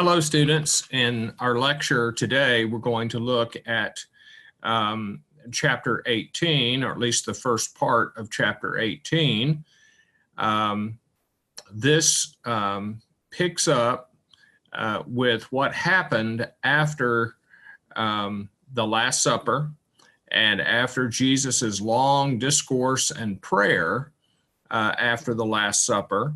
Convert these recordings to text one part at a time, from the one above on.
Hello, students. In our lecture today, we're going to look at chapter 18, or at least the first part of chapter 18. This picks up with what happened after the Last Supper and after Jesus's long discourse and prayer after the Last Supper.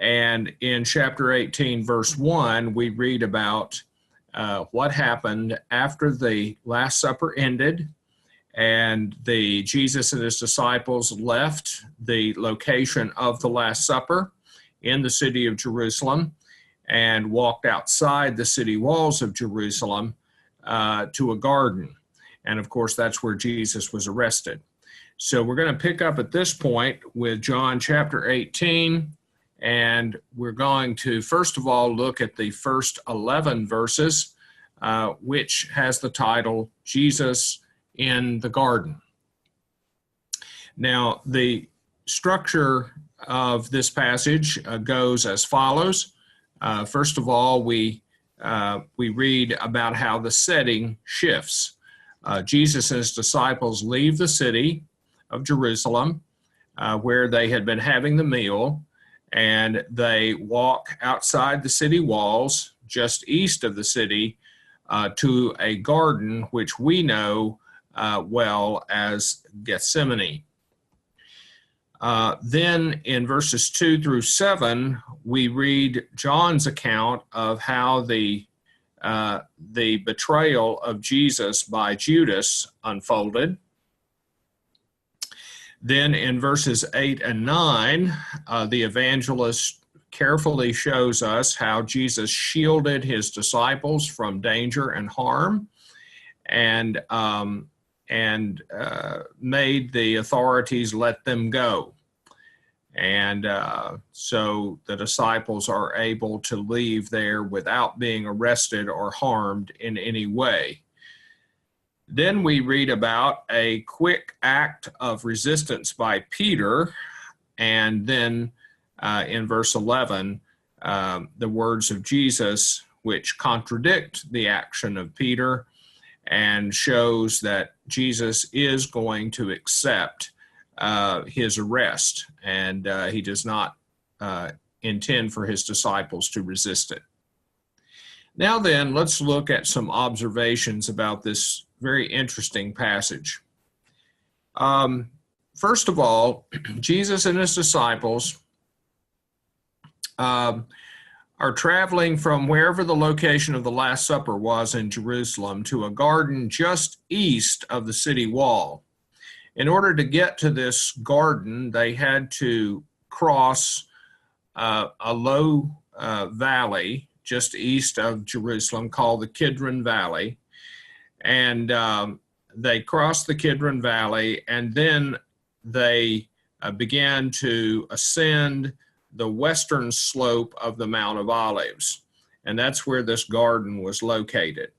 And in chapter 18, verse 1, we read about what happened after the Last Supper ended and Jesus and his disciples left the location of the Last Supper in the city of Jerusalem and walked outside the city walls of Jerusalem to a garden. And of course, that's where Jesus was arrested. So we're going to pick up at this point with John chapter 18. And we're going to, first of all, look at the first 11 verses, which has the title, Jesus in the Garden. Now, the structure of this passage goes as follows. First of all, we read about how the setting shifts. Jesus and his disciples leave the city of Jerusalem, where they had been having the meal, and they walk outside the city walls, just east of the city, to a garden which we know well as Gethsemane. Then in verses 2 through 7, we read John's account of how the betrayal of Jesus by Judas unfolded. Then in verses 8 and 9, the evangelist carefully shows us how Jesus shielded his disciples from danger and harm and made the authorities let them go. And so the disciples are able to leave there without being arrested or harmed in any way. Then we read about a quick act of resistance by Peter, and then in verse 11, the words of Jesus, which contradict the action of Peter and shows that Jesus is going to accept his arrest, and he does not intend for his disciples to resist it. Now then, let's look at some observations about this very interesting passage. First of all, Jesus and his disciples are traveling from wherever the location of the Last Supper was in Jerusalem to a garden just east of the city wall. In order to get to this garden, they had to cross a low valley just east of Jerusalem called the Kidron Valley. And they crossed the Kidron Valley, and then they began to ascend the western slope of the Mount of Olives. And that's where this garden was located.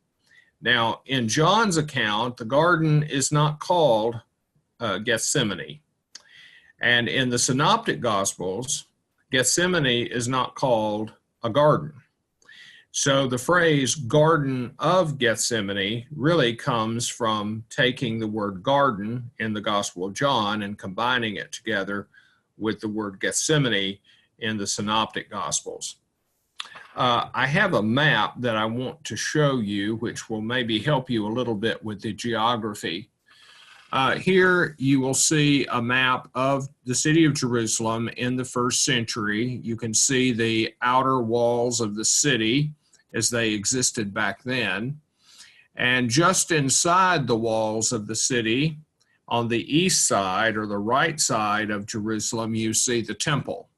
Now, in John's account, the garden is not called Gethsemane. And in the Synoptic Gospels, Gethsemane is not called a garden. So the phrase Garden of Gethsemane really comes from taking the word garden in the Gospel of John and combining it together with the word Gethsemane in the Synoptic Gospels. I have a map that I want to show you, which will maybe help you a little bit with the geography. Here you will see a map of the city of Jerusalem in the first century. You can see the outer walls of the city as they existed back then. And just inside the walls of the city, on the east side or the right side of Jerusalem, you see the temple.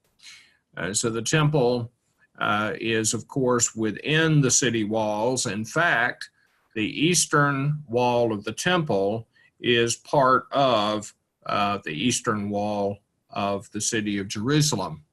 So the temple is, of course, within the city walls. In fact, the eastern wall of the temple is part of the eastern wall of the city of Jerusalem.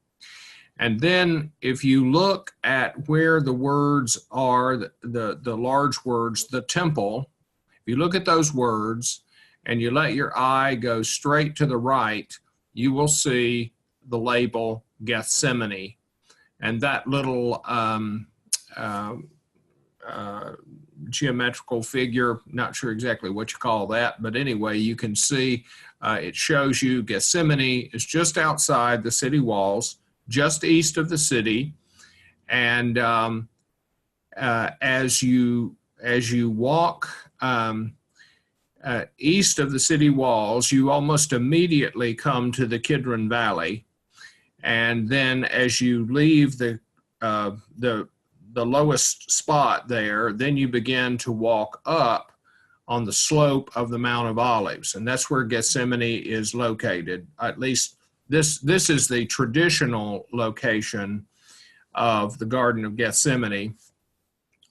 And then if you look at where the words are, the large words, the temple, if you look at those words and you let your eye go straight to the right, you will see the label Gethsemane. And that little geometrical figure. Not sure exactly what you call that, but anyway, you can see it shows you Gethsemane is just outside the city walls, just east of the city, and as you walk east of the city walls, you almost immediately come to the Kidron Valley, and then as you leave the lowest spot there, then you begin to walk up on the slope of the Mount of Olives, and that's where Gethsemane is located. At least this is the traditional location of the Garden of Gethsemane.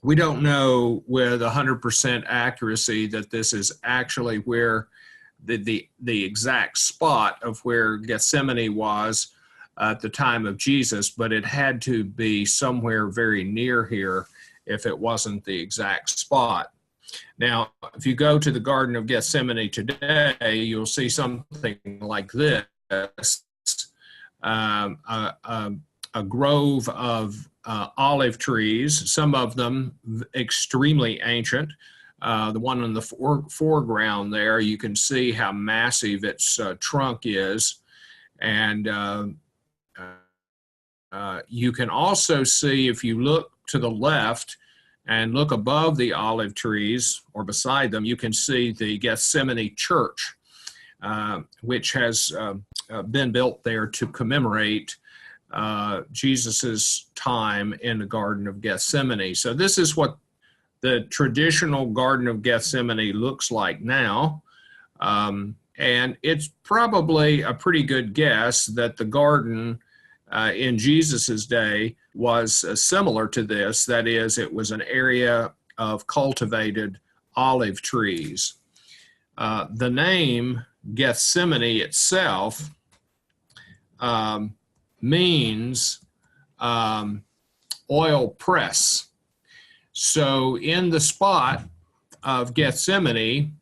We don't know with 100% accuracy that this is actually where the exact spot of where Gethsemane was at the time of Jesus, but it had to be somewhere very near here if it wasn't the exact spot. Now, if you go to the Garden of Gethsemane today, you'll see something like this, a grove of olive trees, some of them extremely ancient. The one in the foreground there, you can see how massive its trunk is. And you can also see, if you look to the left and look above the olive trees or beside them, you can see the Gethsemane Church, which has been built there to commemorate Jesus's time in the Garden of Gethsemane. So this is what the traditional Garden of Gethsemane looks like now. And it's probably a pretty good guess that the garden in Jesus's day was similar to this. That is, it was an area of cultivated olive trees. The name Gethsemane itself means oil press. So in the spot of Gethsemane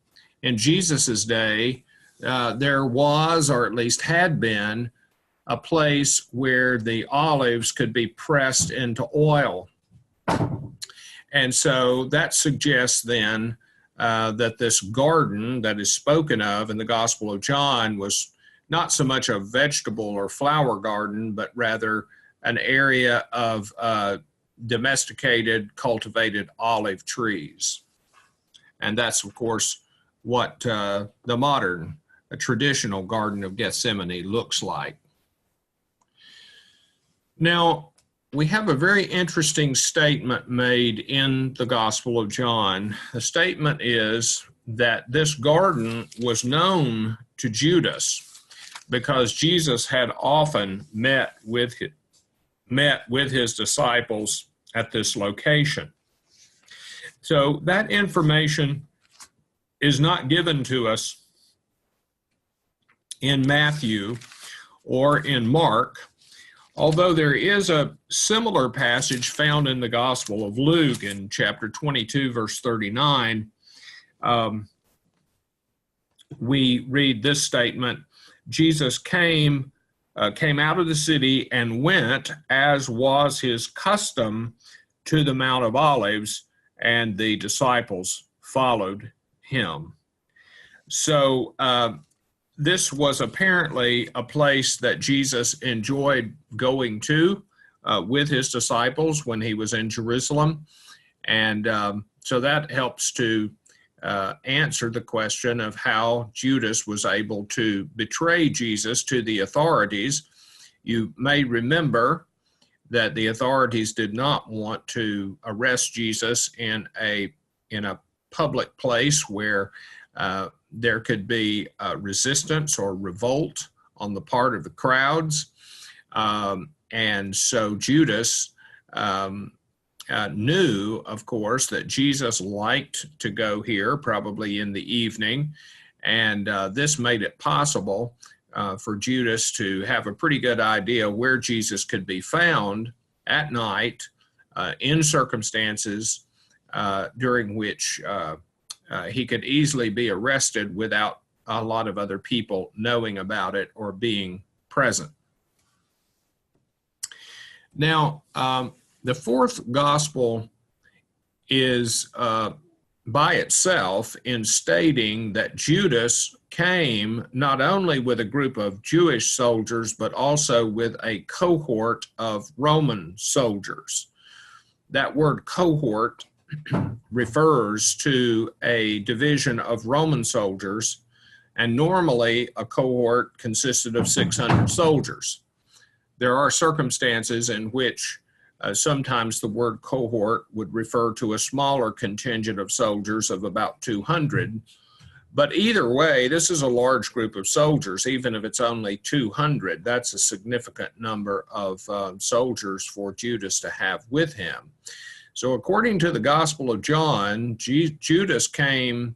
in Jesus's day, there was, or at least had been, a place where the olives could be pressed into oil. And so that suggests then that this garden that is spoken of in the Gospel of John was not so much a vegetable or flower garden, but rather an area of domesticated, cultivated olive trees. And that's, of course, what the modern, traditional Garden of Gethsemane looks like. Now, we have a very interesting statement made in the Gospel of John. The statement is that this garden was known to Judas because Jesus had often met with his disciples at this location. So that information is not given to us in Matthew or in Mark, although there is a similar passage found in the Gospel of Luke in chapter 22, verse 39. We read this statement: Jesus came out of the city and went, as was his custom, to the Mount of Olives, and the disciples followed him. So this was apparently a place that Jesus enjoyed going to with his disciples when he was in Jerusalem. And so that helps to answer the question of how Judas was able to betray Jesus to the authorities. You may remember that the authorities did not want to arrest Jesus in a public place where there could be resistance or revolt on the part of the crowds. And so Judas knew, of course, that Jesus liked to go here, probably in the evening, and this made it possible for Judas to have a pretty good idea where Jesus could be found at night in circumstances during which he could easily be arrested without a lot of other people knowing about it or being present. Now, The fourth gospel is by itself in stating that Judas came not only with a group of Jewish soldiers, but also with a cohort of Roman soldiers. That word cohort refers to a division of Roman soldiers, and normally a cohort consisted of 600 soldiers. There are circumstances in which sometimes the word cohort would refer to a smaller contingent of soldiers of about 200. But either way, this is a large group of soldiers. Even if it's only 200, that's a significant number of soldiers for Judas to have with him. So according to the Gospel of John, Judas came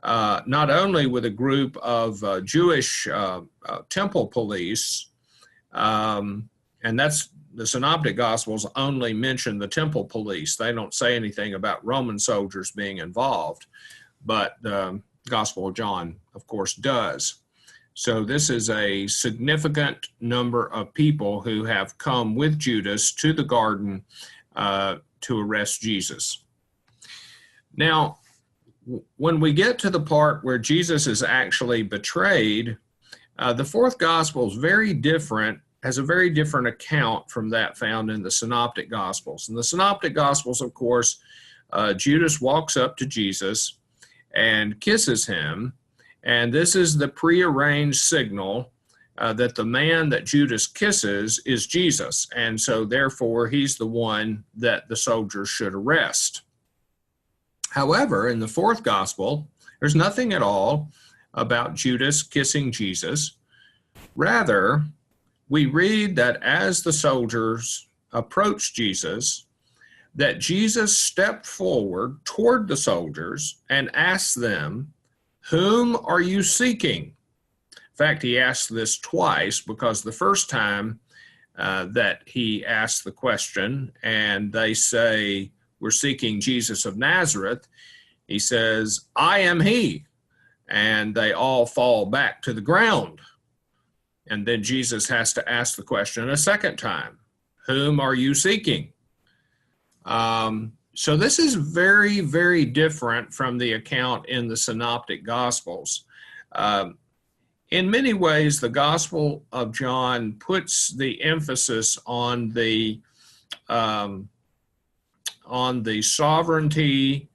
not only with a group of Jewish temple police, and that's the Synoptic Gospels only mention the temple police. They don't say anything about Roman soldiers being involved, but the Gospel of John, of course, does. So this is a significant number of people who have come with Judas to the garden to arrest Jesus. Now, when we get to the part where Jesus is actually betrayed, the fourth gospel is very different, has a very different account from that found in the Synoptic Gospels. In the Synoptic Gospels, of course, Judas walks up to Jesus and kisses him, and this is the prearranged signal that the man that Judas kisses is Jesus, and so therefore he's the one that the soldiers should arrest. However, in the fourth gospel, there's nothing at all about Judas kissing Jesus. Rather, we read that as the soldiers approached Jesus, that Jesus stepped forward toward the soldiers and asked them, "Whom are you seeking?" In fact, he asked this twice, because the first time that he asked the question and they say, "We're seeking Jesus of Nazareth," he says, "I am he." And they all fall back to the ground. And then Jesus has to ask the question a second time, "Whom are you seeking?" So this is very, very different from the account in the Synoptic Gospels. In many ways, the Gospel of John puts the emphasis on the sovereignty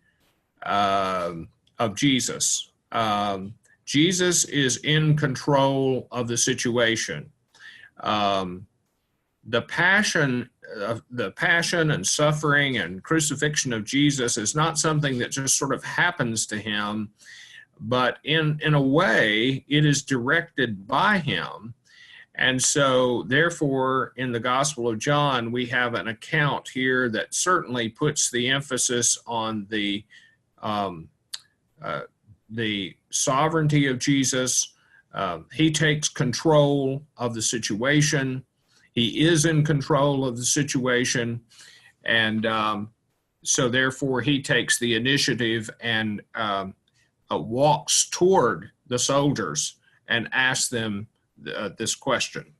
of Jesus. Jesus is in control of the situation. The passion and suffering and crucifixion of Jesus is not something that just sort of happens to him, but in a way, it is directed by him. And so, therefore, in the Gospel of John, we have an account here that certainly puts the emphasis on the sovereignty of Jesus. He takes control of the situation. He is in control of the situation. And so, therefore, he takes the initiative and walks toward the soldiers and asks them this question.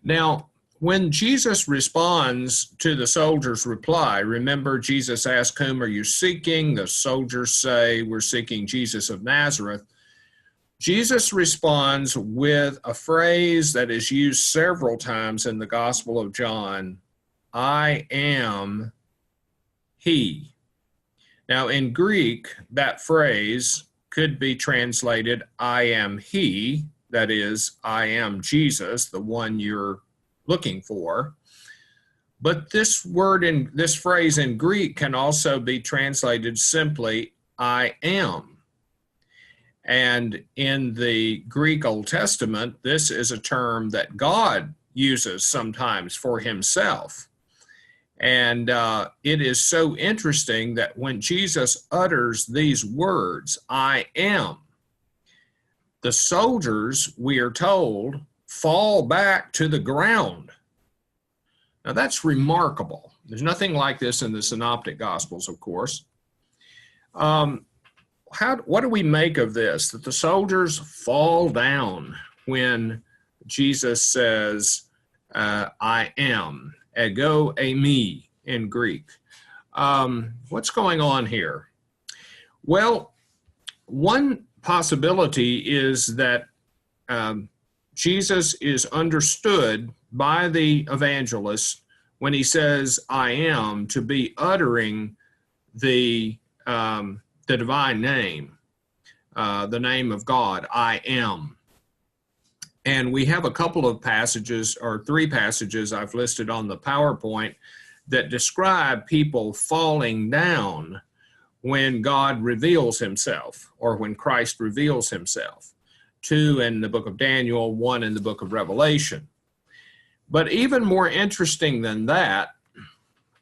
Now, when Jesus responds to the soldiers' reply, remember Jesus asked, "Whom are you seeking?" The soldiers say, "We're seeking Jesus of Nazareth." Jesus responds with a phrase that is used several times in the Gospel of John, "I am he." Now, in Greek, that phrase could be translated, "I am he," that is, I am Jesus, the one you're looking for. But this phrase in Greek can also be translated simply, "I am." And in the Greek Old Testament, this is a term that God uses sometimes for himself. And it is so interesting that when Jesus utters these words, "I am," the soldiers, we are told, fall back to the ground. Now that's remarkable. There's nothing like this in the Synoptic Gospels, of course. What do we make of this, that the soldiers fall down when Jesus says, "I am"? ego eimi in Greek. What's going on here? Well, one possibility is that Jesus is understood by the evangelist when he says, I am, to be uttering the divine name, the name of God, I am. And we have a couple of passages, or 3 passages I've listed on the PowerPoint, that describe people falling down when God reveals himself, or when Christ reveals himself. 2 in the book of Daniel, 1 in the book of Revelation. But even more interesting than that,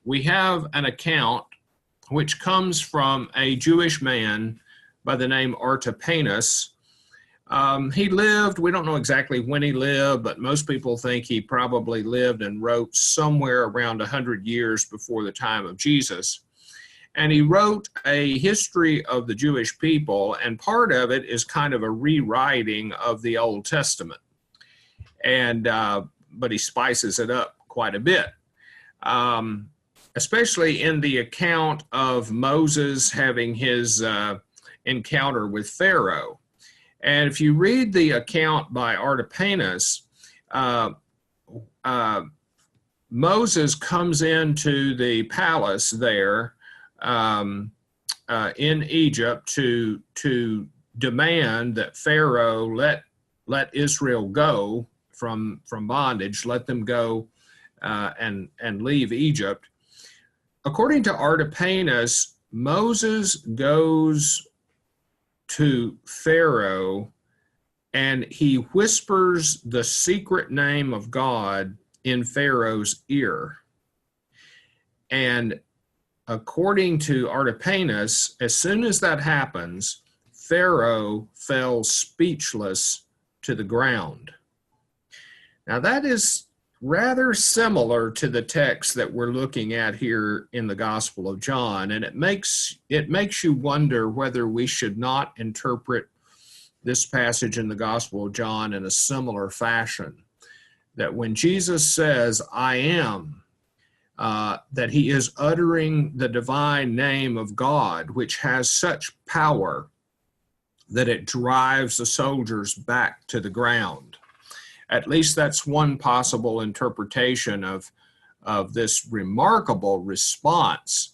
we have an account which comes from a Jewish man by the name Artapanus. He lived, we don't know exactly when he lived, but most people think he probably lived and wrote somewhere around 100 years before the time of Jesus. And he wrote a history of the Jewish people, and part of it is kind of a rewriting of the Old Testament. And but he spices it up quite a bit, especially in the account of Moses having his encounter with Pharaoh. And if you read the account by Artapanus, Moses comes into the palace there in Egypt to demand that Pharaoh let Israel go from bondage, let them go and leave Egypt. According to Artapanus, Moses goes to Pharaoh and he whispers the secret name of God in Pharaoh's ear. And according to Artapanus, as soon as that happens, Pharaoh fell speechless to the ground. Now that is rather similar to the text that we're looking at here in the Gospel of John, and it makes you wonder whether we should not interpret this passage in the Gospel of John in a similar fashion. That when Jesus says, I am, that he is uttering the divine name of God, which has such power that it drives the soldiers back to the ground. At least that's one possible interpretation of this remarkable response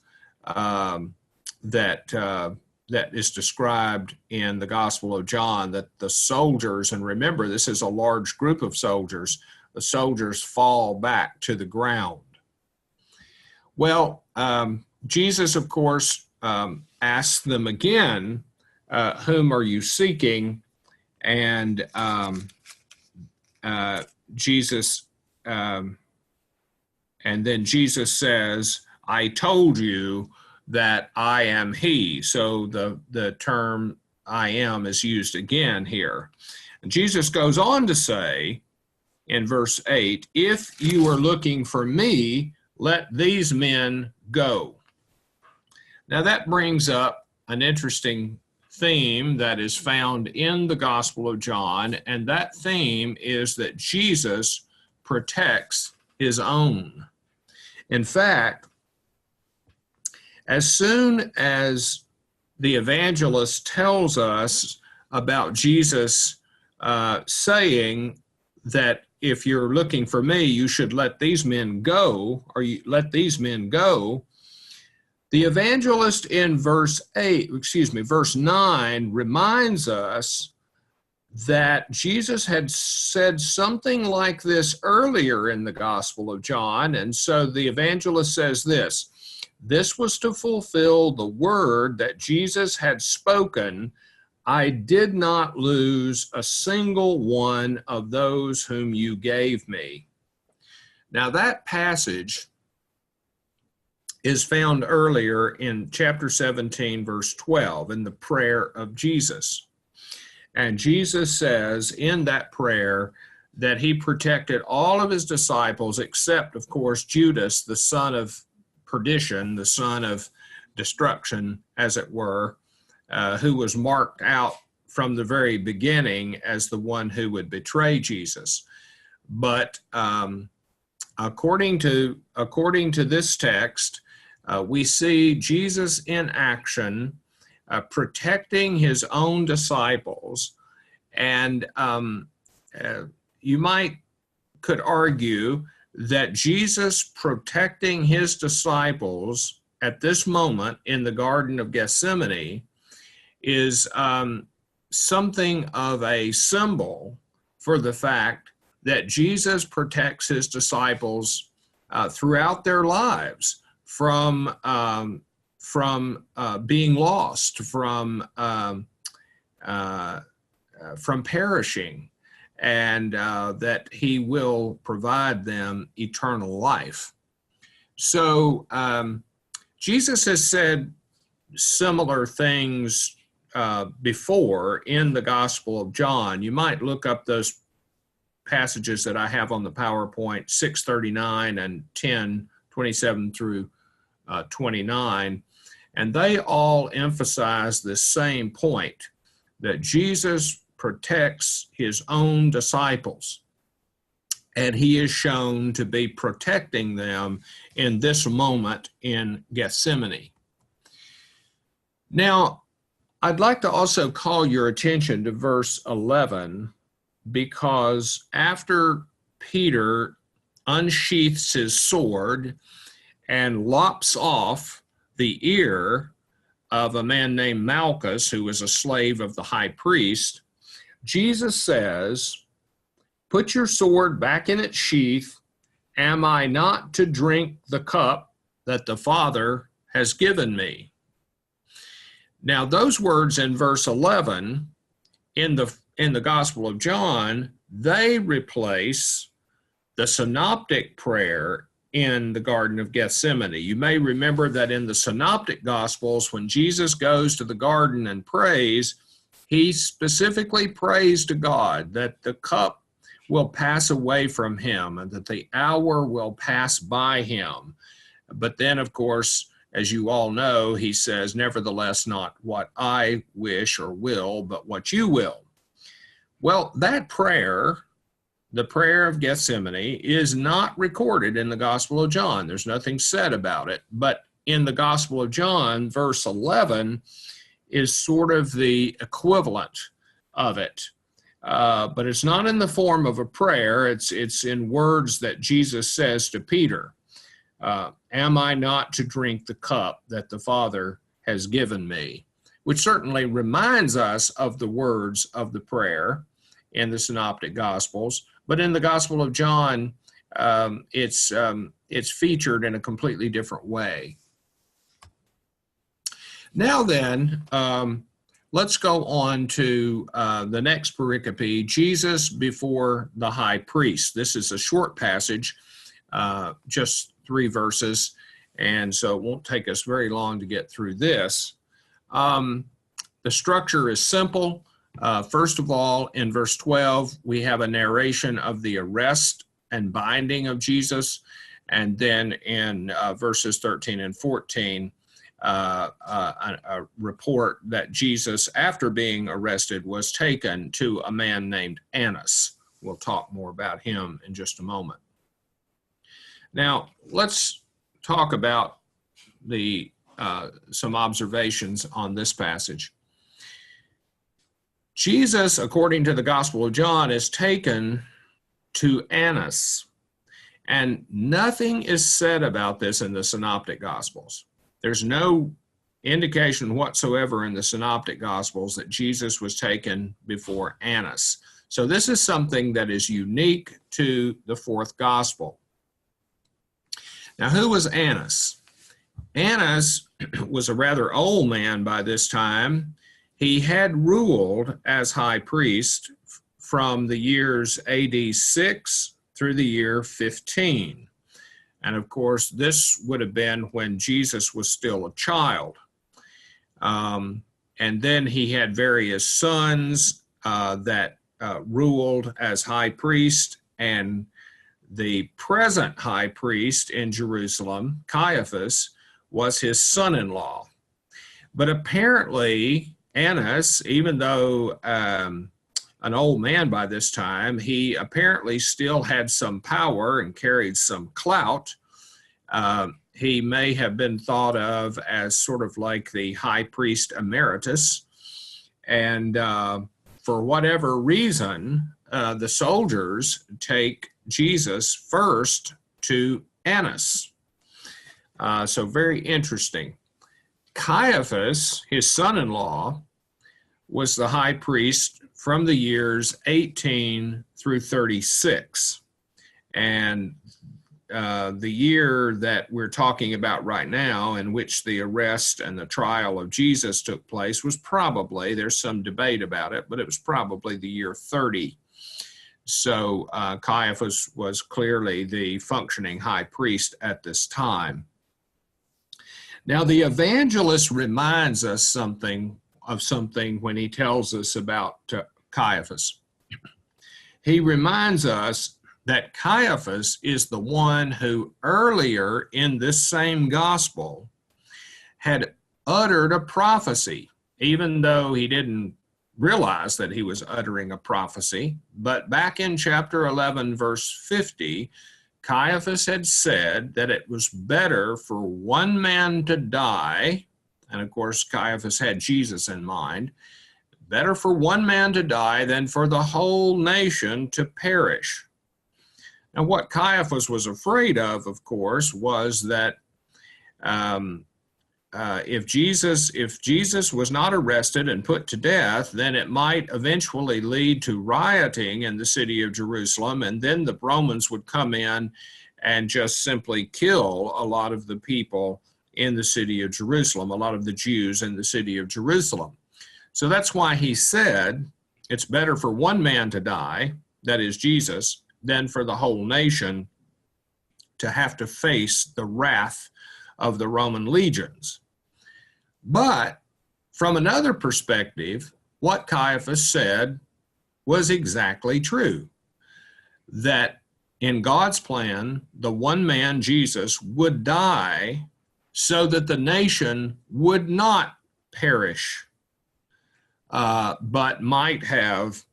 that is described in the Gospel of John, that the soldiers, and remember this is a large group of soldiers, the soldiers fall back to the ground. Well, Jesus, of course, asks them again, whom are you seeking? And Jesus, and then Jesus says, I told you that I am he. So the term I am is used again here. And Jesus goes on to say in verse 8, if you are looking for me, let these men go. Now that brings up an interesting theme that is found in the Gospel of John, and that theme is that Jesus protects his own. In fact, as soon as the evangelist tells us about Jesus saying that if you're looking for me, you should let these men go, or you let these men go, the evangelist in verse 9 reminds us that Jesus had said something like this earlier in the Gospel of John. And so the evangelist says this was to fulfill the word that Jesus had spoken, I did not lose a single one of those whom you gave me. Now that passage is found earlier in chapter 17, verse 12, in the prayer of Jesus. And Jesus says in that prayer that he protected all of his disciples except, of course, Judas, the son of perdition, the son of destruction, as it were, who was marked out from the very beginning as the one who would betray Jesus. But according to this text, we see Jesus in action, protecting his own disciples. And you could argue that Jesus protecting his disciples at this moment in the Garden of Gethsemane is something of a symbol for the fact that Jesus protects his disciples throughout their lives from being lost, from perishing, and that he will provide them eternal life. So Jesus has said similar things before in the Gospel of John. You might look up those passages that I have on the PowerPoint, 6:39 and 10:27 through 29, and they all emphasize the same point, that Jesus protects his own disciples, and he is shown to be protecting them in this moment in Gethsemane. Now, I'd like to also call your attention to verse 11, because after Peter unsheaths his sword and lops off the ear of a man named Malchus, who was a slave of the high priest, Jesus says, "Put your sword back in its sheath. Am I not to drink the cup that the Father has given me?" Now, those words in verse 11 in the Gospel of John, they replace the synoptic prayer in the Garden of Gethsemane. You may remember that in the synoptic Gospels, when Jesus goes to the garden and prays, he specifically prays to God that the cup will pass away from him and that the hour will pass by him. But then, of course, as you all know, he says, "Nevertheless, not what I wish or will, but what you will." Well, that prayer, the prayer of Gethsemane, is not recorded in the Gospel of John. There's nothing said about it. But in the Gospel of John, verse 11 is sort of the equivalent of it. But it's not in the form of a prayer. It's in words that Jesus says to Peter. Am I not to drink the cup that the Father has given me? Which certainly reminds us of the words of the prayer in the Synoptic Gospels. But in the Gospel of John, it's featured in a completely different way. Now then, let's go on to the next pericope, Jesus before the high priest. This is a short passage, just 3 verses, and so it won't take us very long to get through this. The structure is simple. First of all, in verse 12, we have a narration of the arrest and binding of Jesus, and then in verses 13 and 14, a report that Jesus, after being arrested, was taken to a man named Annas. We'll talk more about him in just a moment. Now, let's talk about some observations on this passage. Jesus, according to the Gospel of John, is taken to Annas, and nothing is said about this in the Synoptic Gospels. There's no indication whatsoever in the Synoptic Gospels that Jesus was taken before Annas. So this is something that is unique to the 4th Gospel. Now, who was Annas? Annas was a rather old man by this time. He had ruled as high priest from the years AD 6 through the year 15. And of course, this would have been when Jesus was still a child. And then he had various sons that ruled as high priest, and the present high priest in Jerusalem, Caiaphas, was his son-in-law. But apparently, Annas, even though an old man by this time, he apparently still had some power and carried some clout. He may have been thought of as sort of like the high priest emeritus. And for whatever reason, the soldiers take Jesus first to Annas. So very interesting. Caiaphas, his son-in-law, was the high priest from the years 18 through 36. And the year that we're talking about right now, in which the arrest and the trial of Jesus took place, was probably, there's some debate about it, but it was probably the year 30. So Caiaphas was clearly the functioning high priest at this time. Now, the evangelist reminds us something when he tells us about Caiaphas. He reminds us that Caiaphas is the one who earlier in this same gospel had uttered a prophecy, even though he didn't realize that he was uttering a prophecy. But back in chapter 11, verse 50, Caiaphas had said that it was better for one man to die, and of course Caiaphas had Jesus in mind, better for one man to die than for the whole nation to perish. Now, what Caiaphas was afraid of course, was that if Jesus was not arrested and put to death, then it might eventually lead to rioting in the city of Jerusalem, and then the Romans would come in and just simply kill a lot of the people in the city of Jerusalem, a lot of the Jews in the city of Jerusalem. So that's why he said it's better for one man to die, that is Jesus, than for the whole nation to have to face the wrath of the Roman legions. But from another perspective, what Caiaphas said was exactly true, that in God's plan, the one man, Jesus, would die so that the nation would not perish, but might have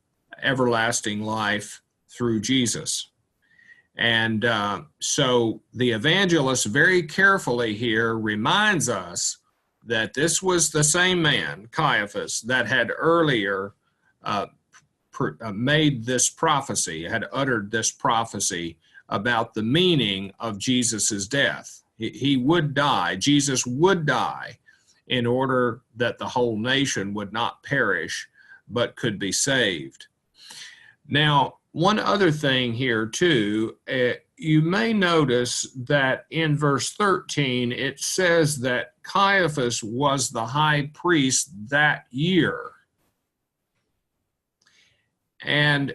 everlasting life through Jesus. And so the evangelist very carefully here reminds us that this was the same man, Caiaphas, that had earlier made this prophecy, had uttered this prophecy about the meaning of Jesus's death. He would die, Jesus would die, in order that the whole nation would not perish, but could be saved. Now, one other thing here too, you may notice that in verse 13, it says that Caiaphas was the high priest that year. And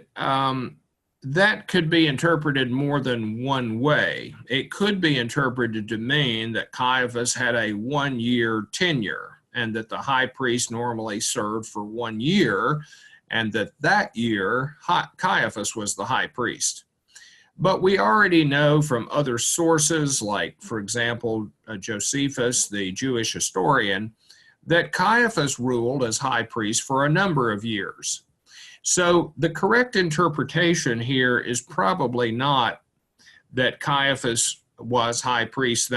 that could be interpreted more than one way. It could be interpreted to mean that Caiaphas had a one-year tenure, and that the high priest normally served for 1 year, and that year Caiaphas was the high priest. But we already know from other sources, like, for example, Josephus, the Jewish historian, that Caiaphas ruled as high priest for a number of years. So the correct interpretation here is probably not that Caiaphas was high priest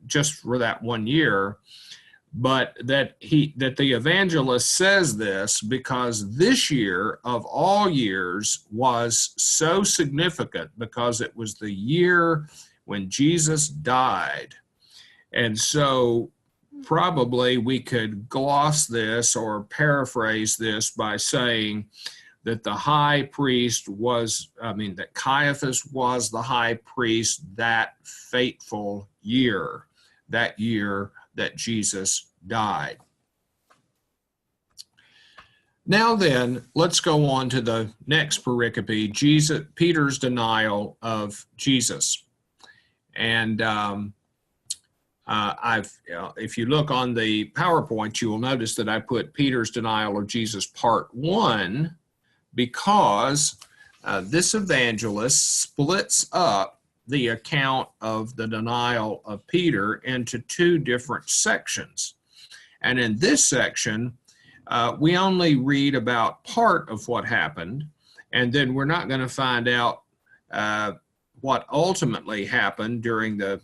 just for that 1 year, but that the evangelist says this because this year of all years was so significant, because it was the year when Jesus died. And so probably we could gloss this or paraphrase this by saying that the high priest that Caiaphas was the high priest that fateful year, that year that Jesus died. Now then, let's go on to the next pericope, Peter's denial of Jesus. And if you look on the PowerPoint, you will notice that I put Peter's denial of Jesus part 1, because this evangelist splits up the account of the denial of Peter into 2 different sections. And in this section, we only read about part of what happened, and then we're not going to find out what ultimately happened during the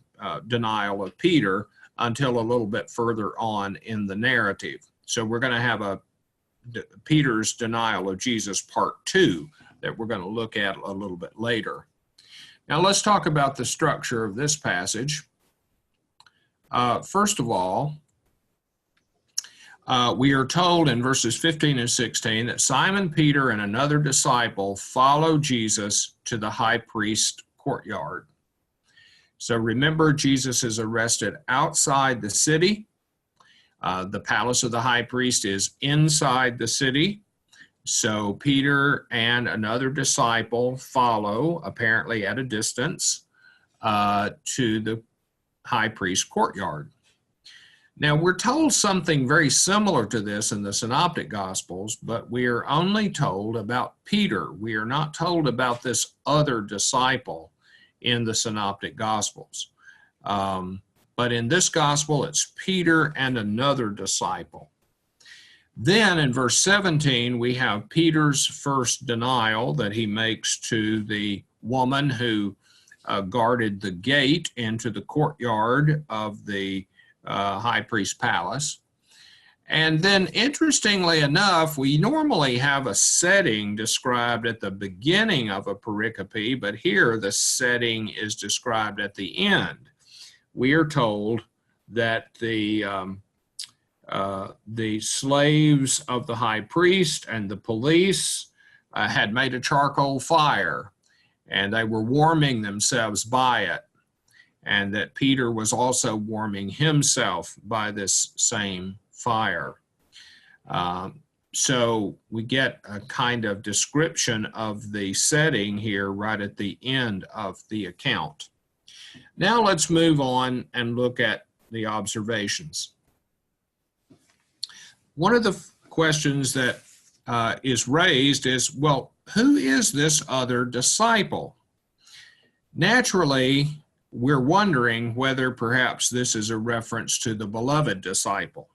denial of Peter until a little bit further on in the narrative. So we're going to have Peter's denial of Jesus part 2 that we're going to look at a little bit later. Now let's talk about the structure of this passage. First of all, we are told in verses 15 and 16 that Simon Peter and another disciple followed Jesus to the high priest's courtyard. So remember, Jesus is arrested outside the city. The palace of the high priest is inside the city. So Peter and another disciple follow, apparently at a distance, to the high priest's courtyard. Now, we're told something very similar to this in the Synoptic Gospels, but we are only told about Peter. We are not told about this other disciple in the Synoptic Gospels. But in this gospel, it's Peter and another disciple. Then in verse 17, we have Peter's first denial that he makes to the woman who guarded the gate into the courtyard of the high priest's palace. And then, interestingly enough, we normally have a setting described at the beginning of a pericope, but here the setting is described at the end. We are told that the slaves of the high priest and the police had made a charcoal fire, and they were warming themselves by it, and that Peter was also warming himself by this same fire. So we get a kind of description of the setting here right at the end of the account. Now let's move on and look at the observations. One of the questions that is raised is, well, who is this other disciple? Naturally, we're wondering whether perhaps this is a reference to the beloved disciple.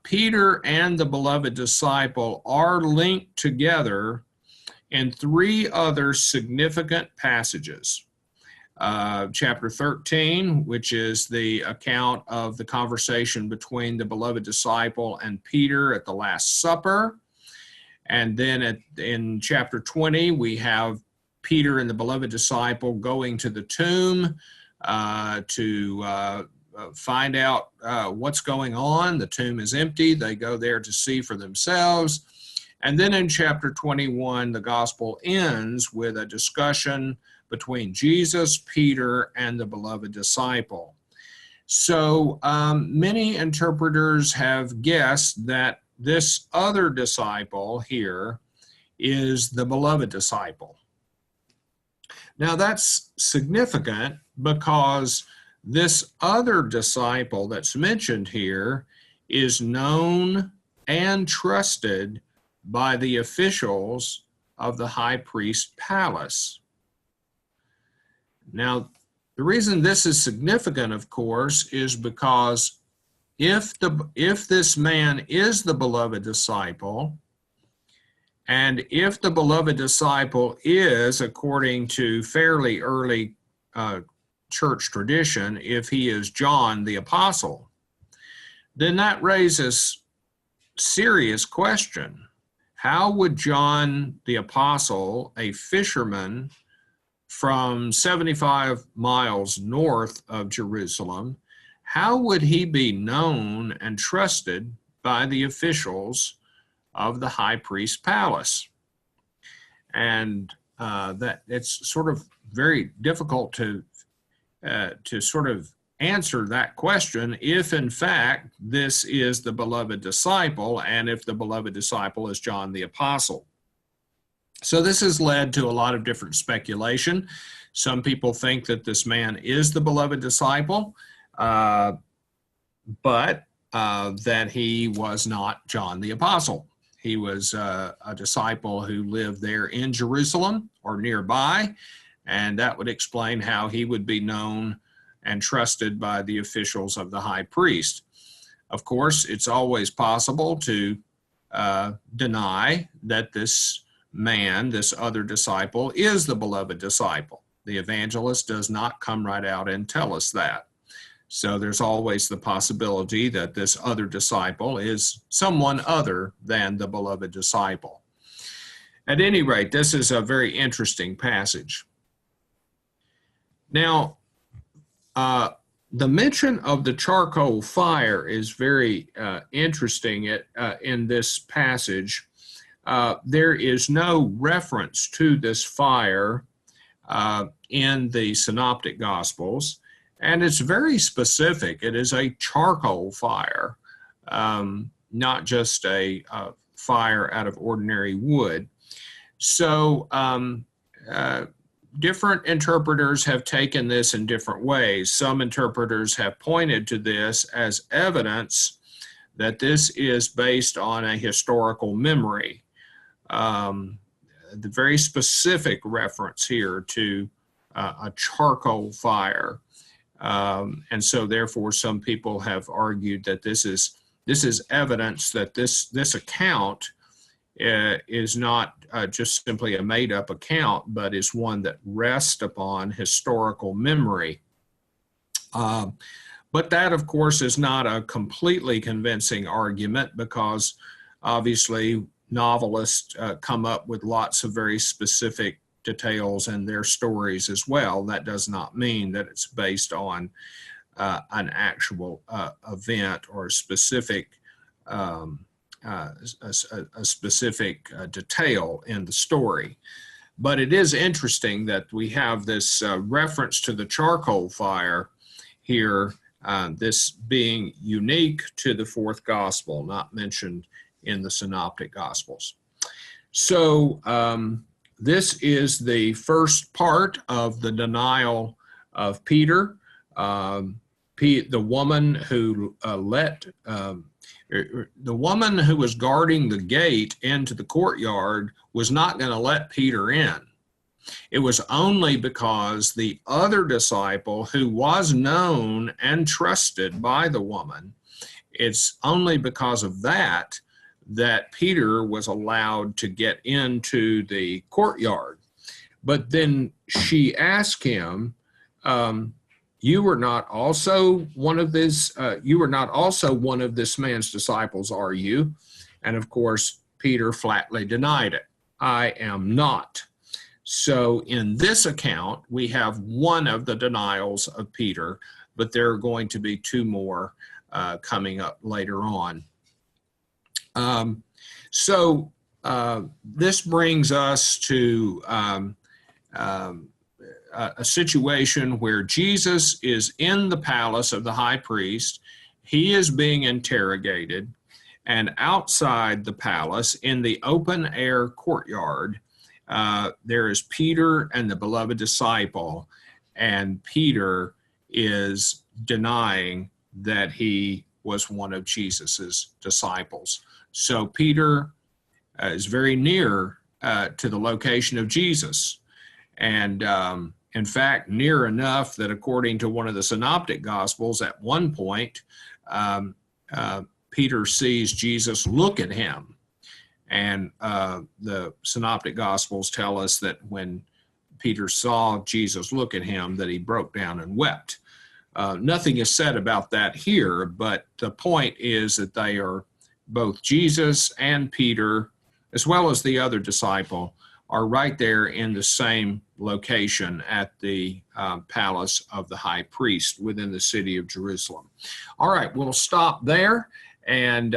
Peter and the beloved disciple are linked together in 3 other significant passages. Chapter 13, which is the account of the conversation between the beloved disciple and Peter at the Last Supper. And then in chapter 20, we have Peter and the beloved disciple going to the tomb to find out what's going on. The tomb is empty. They go there to see for themselves. And then in chapter 21, the gospel ends with a discussion between Jesus, Peter, and the beloved disciple. So many interpreters have guessed that this other disciple here is the beloved disciple. Now that's significant because this other disciple that's mentioned here is known and trusted by the officials of the high priest's palace. Now, the reason this is significant, of course, is because if this man is the beloved disciple, and if the beloved disciple is, according to fairly early church tradition, if he is John the Apostle, then that raises serious question. How would John the Apostle, a fisherman from 75 miles north of Jerusalem, how would he be known and trusted by the officials of the high priest's palace? And that it's sort of very difficult to sort of answer that question if in fact this is the beloved disciple and if the beloved disciple is John the Apostle. So this has led to a lot of different speculation. Some people think that this man is the beloved disciple, but that he was not John the Apostle. He was a disciple who lived there in Jerusalem or nearby, and that would explain how he would be known and trusted by the officials of the high priest. Of course, it's always possible to deny that this man, this other disciple, is the beloved disciple. The evangelist does not come right out and tell us that. So there's always the possibility that this other disciple is someone other than the beloved disciple. At any rate, this is a very interesting passage. Now, the mention of the charcoal fire is very interesting in this passage. There is no reference to this fire in the Synoptic Gospels, and it's very specific. It is a charcoal fire, not just a fire out of ordinary wood. So different interpreters have taken this in different ways. Some interpreters have pointed to this as evidence that this is based on a historical memory. The very specific reference here to a charcoal fire. And so therefore some people have argued that this is evidence that this account is not just simply a made-up account, but is one that rests upon historical memory. But that, of course, is not a completely convincing argument, because obviously novelists come up with lots of very specific details in their stories as well. That does not mean that it's based on an actual event or a specific detail in the story. But it is interesting that we have this reference to the charcoal fire here, this being unique to the fourth gospel, not mentioned in the Synoptic Gospels. So this is the first part of the denial of Peter. The woman who the woman who was guarding the gate into the courtyard was not going to let Peter in. It was only because the other disciple, who was known and trusted by the woman, it's only because of that that Peter was allowed to get into the courtyard. But then she asked him, you were not also one of this man's disciples, are you? And of course, Peter flatly denied it. I am not. So in this account, we have one of the denials of Peter, but there are going to be two more coming up later on. This brings us to a situation where Jesus is in the palace of the high priest. He is being interrogated, and outside the palace, in the open air courtyard, there is Peter and the beloved disciple, and Peter is denying that he was one of Jesus's disciples. So Peter is very near to the location of Jesus, and in fact, near enough that according to one of the Synoptic Gospels, at one point, Peter sees Jesus look at him. And the Synoptic Gospels tell us that when Peter saw Jesus look at him, that he broke down and wept. Nothing is said about that here, but the point is that they are, both Jesus and Peter, as well as the other disciple, are right there in the same location at the palace of the high priest within the city of Jerusalem. All right, we'll stop there, and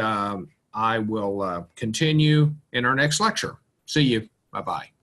I will continue in our next lecture. See you. Bye-bye.